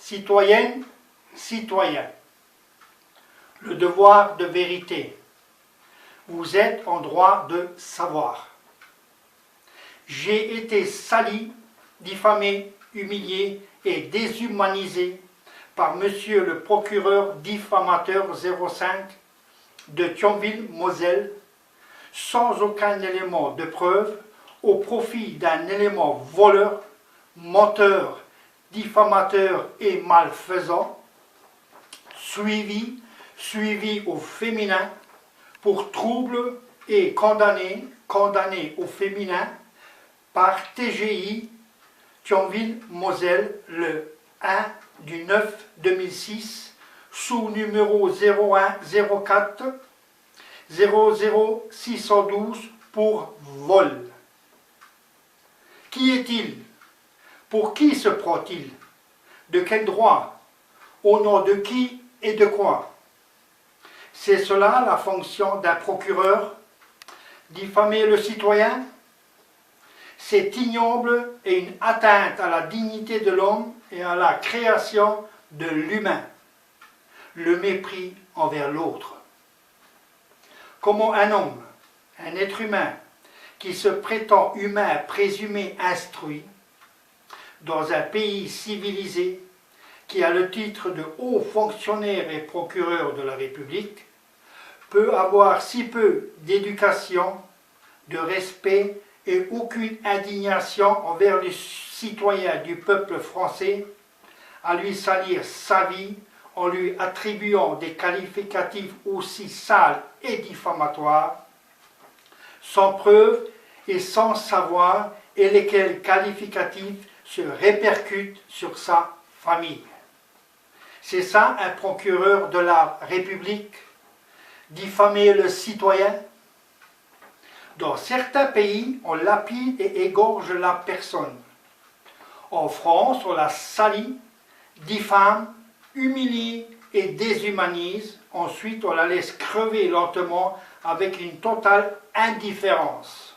Citoyennes, citoyens, le devoir de vérité. Vous êtes en droit de savoir. J'ai été sali, diffamé, humilié et déshumanisé par monsieur le procureur diffamateur 05 de Thionville-Moselle sans aucun élément de preuve au profit d'un élément voleur, menteur, diffamateur et malfaisant, suivi au féminin pour trouble et condamné au féminin par TGI Thionville-Moselle le 1 du 9 2006 sous numéro 0104 00612 pour vol. Qui est-il? Pour qui se prend-il? De quel droit? Au nom de qui et de quoi? C'est cela la fonction d'un procureur? Diffamer le citoyen? C'est ignoble et une atteinte à la dignité de l'homme et à la création de l'humain. Le mépris envers l'autre. Comment un homme, un être humain, qui se prétend humain présumé instruit, dans un pays civilisé, qui a le titre de haut fonctionnaire et procureur de la République, peut avoir si peu d'éducation, de respect et aucune indignation envers les citoyens du peuple français, à lui salir sa vie en lui attribuant des qualificatifs aussi sales et diffamatoires, sans preuve et sans savoir, et lesquels qualificatifs se répercutent sur sa famille. C'est ça un procureur de la République? Diffamer le citoyen? Dans certains pays, on lapide et égorge la personne. En France, on la salit, diffame, humilie et déshumanise. Ensuite, on la laisse crever lentement avec une totale indifférence.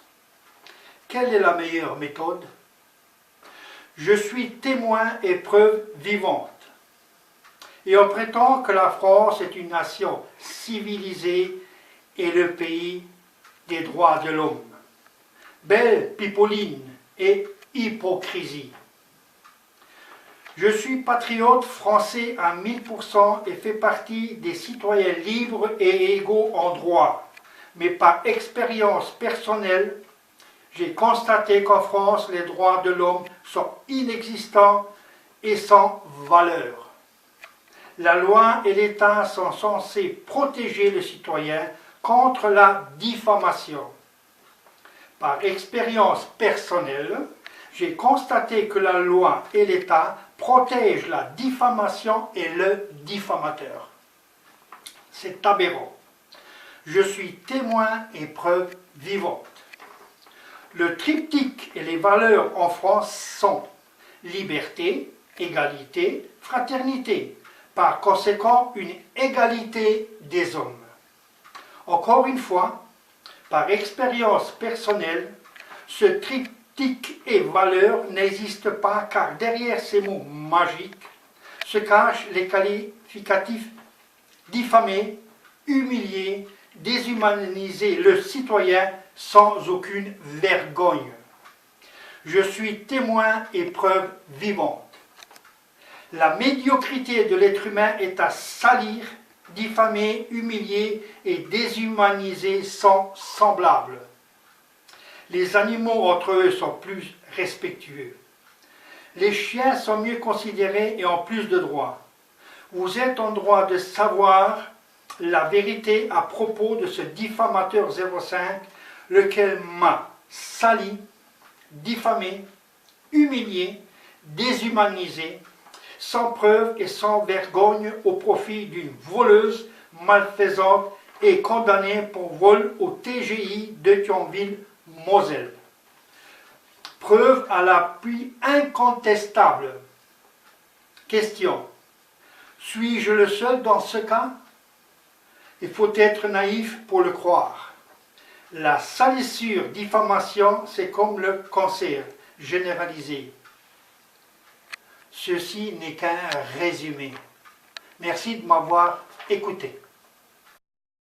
Quelle est la meilleure méthode? Je suis témoin et preuve vivante. Et on prétend que la France est une nation civilisée et le pays des droits de l'homme. Belle pipeline et hypocrisie. Je suis patriote français à 1000% et fais partie des citoyens libres et égaux en droit. Mais par expérience personnelle, j'ai constaté qu'en France, les droits de l'homme sont inexistants et sans valeur. La loi et l'État sont censés protéger le citoyen contre la diffamation. Par expérience personnelle, j'ai constaté que la loi et l'État protègent la diffamation et le diffamateur. C'est aberrant. Je suis témoin et preuve vivante. Le triptyque et les valeurs en France sont liberté, égalité, fraternité. Par conséquent, une égalité des hommes. Encore une fois, par expérience personnelle, ce triptyque et valeurs n'existe pas car derrière ces mots magiques se cachent les qualificatifs diffamer, humilier, déshumaniser le citoyen sans aucune vergogne. Je suis témoin et preuve vivante. La médiocrité de l'être humain est à salir, diffamer, humilier et déshumaniser sans semblable. Les animaux entre eux sont plus respectueux. Les chiens sont mieux considérés et ont plus de droits. Vous êtes en droit de savoir la vérité à propos de ce diffamateur 05, lequel m'a sali, diffamé, humilié, déshumanisé, sans preuve et sans vergogne au profit d'une voleuse malfaisante et condamnée pour vol au TGI de Thionville-Moselle. Preuve à l'appui incontestable. Question. Suis-je le seul dans ce cas? Il faut être naïf pour le croire. La salissure diffamation, c'est comme le cancer généralisé. Ceci n'est qu'un résumé. Merci de m'avoir écouté.